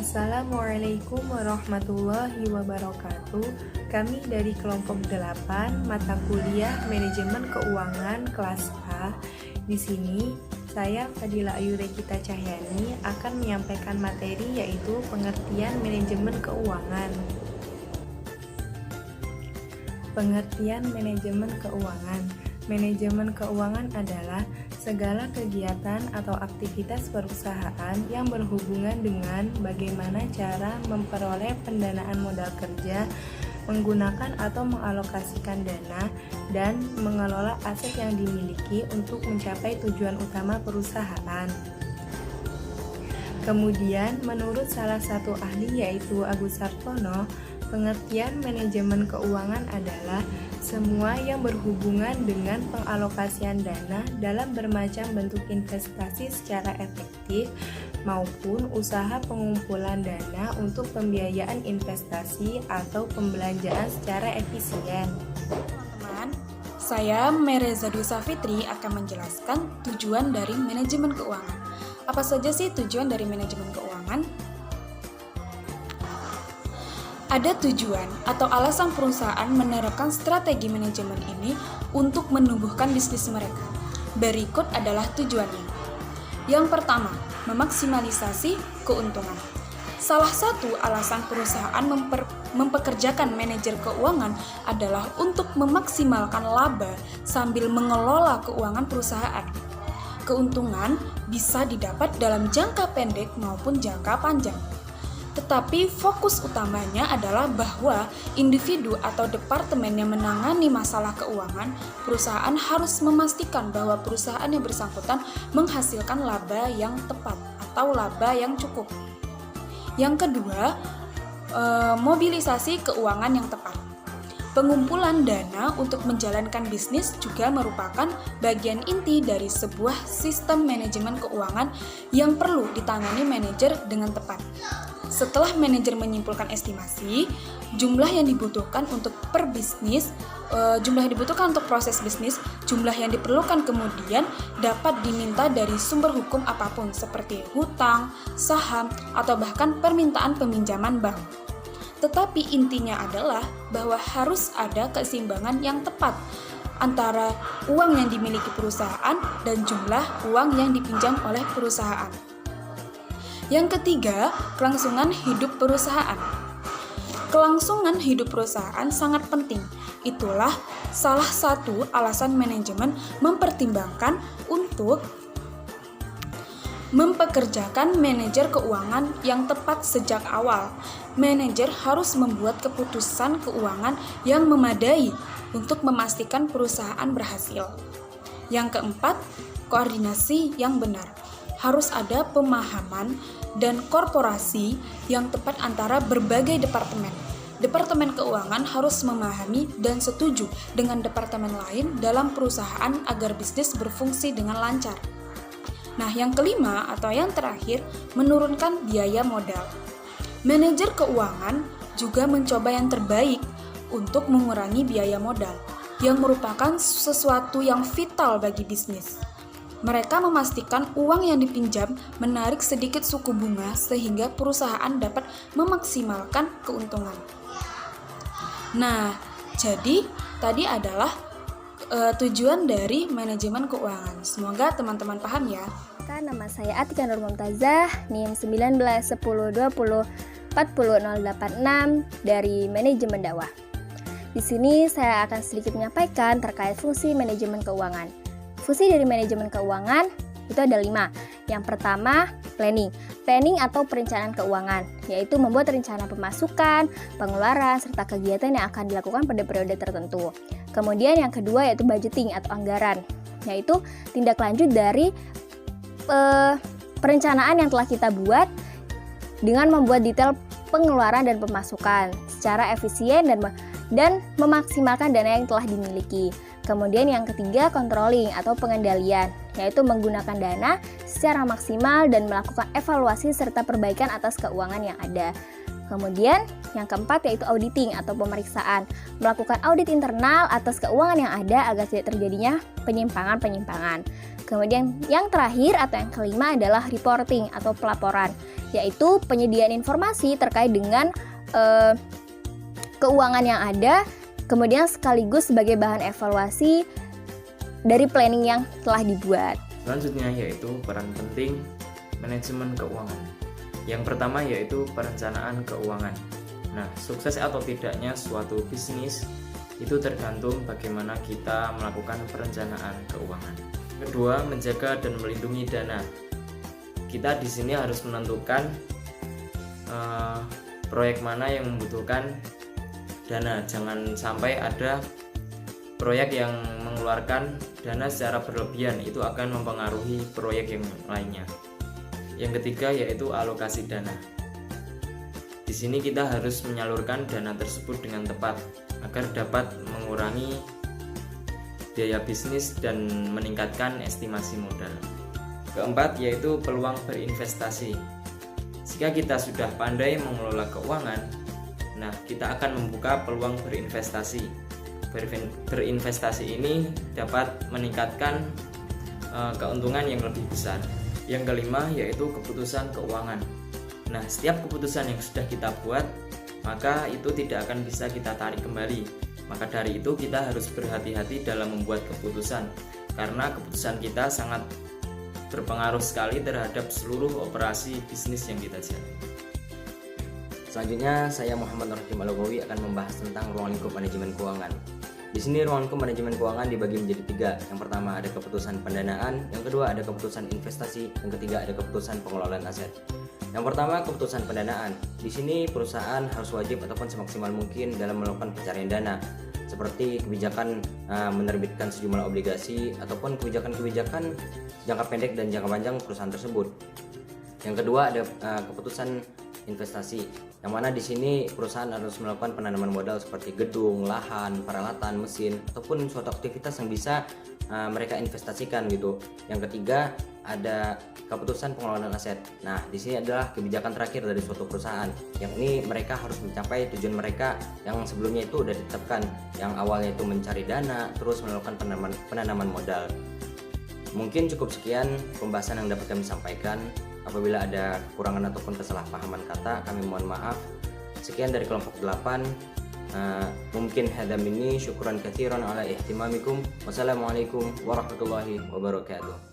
Assalamualaikum warahmatullahi wabarakatuh. Kami dari kelompok 8 mata kuliah Manajemen Keuangan kelas A. Di sini saya Fadila Ayu Regita Cahyani akan menyampaikan materi yaitu pengertian manajemen keuangan. Pengertian manajemen keuangan. Manajemen keuangan adalah segala kegiatan atau aktivitas perusahaan yang berhubungan dengan bagaimana cara memperoleh pendanaan modal kerja, menggunakan atau mengalokasikan dana, dan mengelola aset yang dimiliki untuk mencapai tujuan utama perusahaan. Kemudian, menurut salah satu ahli yaitu Agus Sartono, pengertian manajemen keuangan adalah semua yang berhubungan dengan pengalokasian dana dalam bermacam bentuk investasi secara efektif maupun usaha pengumpulan dana untuk pembiayaan investasi atau pembelanjaan secara efisien. Teman-teman, saya Mereza Dwi Safitri akan menjelaskan tujuan dari manajemen keuangan. Apa saja sih tujuan dari manajemen keuangan? Ada tujuan atau alasan perusahaan menerapkan strategi manajemen ini untuk menumbuhkan bisnis mereka. Berikut adalah tujuannya. Yang pertama, memaksimalisasi keuntungan. Salah satu alasan perusahaan mempekerjakan manajer keuangan adalah untuk memaksimalkan laba sambil mengelola keuangan perusahaan. Keuntungan bisa didapat dalam jangka pendek maupun jangka panjang. Tetapi fokus utamanya adalah bahwa individu atau departemen yang menangani masalah keuangan perusahaan harus memastikan bahwa perusahaan yang bersangkutan menghasilkan laba yang tepat atau laba yang cukup. Yang kedua, mobilisasi keuangan yang tepat. Pengumpulan dana untuk menjalankan bisnis juga merupakan bagian inti dari sebuah sistem manajemen keuangan yang perlu ditangani manajer dengan tepat. Setelah manajer menyimpulkan estimasi, jumlah yang dibutuhkan untuk proses bisnis, jumlah yang diperlukan kemudian dapat diminta dari sumber hukum apapun seperti hutang, saham, atau bahkan permintaan peminjaman bank. Tetapi intinya adalah bahwa harus ada keseimbangan yang tepat antara uang yang dimiliki perusahaan dan jumlah uang yang dipinjam oleh perusahaan. Yang ketiga, kelangsungan hidup perusahaan. Kelangsungan hidup perusahaan sangat penting. Itulah salah satu alasan manajemen mempertimbangkan untuk mempekerjakan manajer keuangan yang tepat sejak awal. Manajer harus membuat keputusan keuangan yang memadai untuk memastikan perusahaan berhasil. Yang keempat, koordinasi yang benar. Harus ada pemahaman dan korporasi yang tepat antara berbagai departemen. Departemen keuangan harus memahami dan setuju dengan departemen lain dalam perusahaan agar bisnis berfungsi dengan lancar. Nah, yang kelima atau yang terakhir, menurunkan biaya modal. Manajer keuangan juga mencoba yang terbaik untuk mengurangi biaya modal, yang merupakan sesuatu yang vital bagi bisnis. Mereka memastikan uang yang dipinjam menarik sedikit suku bunga sehingga perusahaan dapat memaksimalkan keuntungan. Nah, jadi tadi adalah tujuan dari manajemen keuangan. Semoga teman-teman paham ya. Nama saya Atika Nur Mumtazah, NIM 1910204086 dari Manajemen Dakwah. Di sini saya akan sedikit menyampaikan terkait fungsi manajemen keuangan. Fungsi dari manajemen keuangan itu ada 5. Yang pertama, planning. Planning atau perencanaan keuangan, yaitu membuat rencana pemasukan, pengeluaran, serta kegiatan yang akan dilakukan pada periode tertentu. Kemudian yang kedua yaitu budgeting atau anggaran, yaitu tindak lanjut dari perencanaan yang telah kita buat dengan membuat detail pengeluaran dan pemasukan secara efisien dan memaksimalkan dana yang telah dimiliki. Kemudian yang ketiga, controlling atau pengendalian, yaitu menggunakan dana secara maksimal dan melakukan evaluasi serta perbaikan atas keuangan yang ada. Kemudian yang keempat yaitu auditing atau pemeriksaan, melakukan audit internal atas keuangan yang ada agar tidak terjadinya penyimpangan-penyimpangan. Kemudian yang terakhir atau yang kelima adalah reporting atau pelaporan, yaitu penyediaan informasi terkait dengan keuangan yang ada, kemudian sekaligus sebagai bahan evaluasi dari planning yang telah dibuat. Selanjutnya yaitu peran penting manajemen keuangan. Yang pertama yaitu perencanaan keuangan. Nah, sukses atau tidaknya suatu bisnis itu tergantung bagaimana kita melakukan perencanaan keuangan. Kedua, menjaga dan melindungi dana. Kita di sini harus menentukan proyek mana yang membutuhkan dana. Jangan sampai ada proyek yang mengeluarkan dana secara berlebihan, itu akan mempengaruhi proyek yang lainnya. Yang ketiga yaitu alokasi dana. Di sini kita harus menyalurkan dana tersebut dengan tepat agar dapat mengurangi biaya bisnis dan meningkatkan estimasi modal. Keempat yaitu peluang berinvestasi. Jika kita sudah pandai mengelola keuangan, nah kita akan membuka peluang berinvestasi. Berinvestasi ini dapat meningkatkan keuntungan yang lebih besar. Yang kelima yaitu keputusan keuangan. Nah, setiap keputusan yang sudah kita buat, maka itu tidak akan bisa kita tarik kembali. Maka dari itu kita harus berhati-hati dalam membuat keputusan, karena keputusan kita sangat berpengaruh sekali terhadap seluruh operasi bisnis yang kita jalani. Selanjutnya, saya Muhammad Nurhakim Al-Lughawi akan membahas tentang ruang lingkup manajemen keuangan. Di sini ruang lingkup manajemen keuangan dibagi menjadi 3. Yang pertama ada keputusan pendanaan, yang kedua ada keputusan investasi, yang ketiga ada keputusan pengelolaan aset. Yang pertama, keputusan pendanaan. Di sini perusahaan harus wajib ataupun semaksimal mungkin dalam melakukan pencarian dana, seperti kebijakan menerbitkan sejumlah obligasi ataupun kebijakan-kebijakan jangka pendek dan jangka panjang perusahaan tersebut. Yang kedua ada keputusan investasi, yang mana di sini perusahaan harus melakukan penanaman modal seperti gedung, lahan, peralatan, mesin, ataupun suatu aktivitas yang bisa mereka investasikan gitu. Yang ketiga ada keputusan pengelolaan aset. Nah, di sini adalah kebijakan terakhir dari suatu perusahaan, yang ini mereka harus mencapai tujuan mereka yang sebelumnya itu sudah ditetapkan, yang awalnya itu mencari dana, terus melakukan penanaman modal. Mungkin cukup sekian pembahasan yang dapat kami sampaikan. Apabila ada kekurangan ataupun kesalahpahaman kata, kami mohon maaf. Sekian dari kelompok 8. Mungkin hadza minni, syukran katsiran ala ihtimamikum. Wassalamualaikum warahmatullahi wabarakatuh.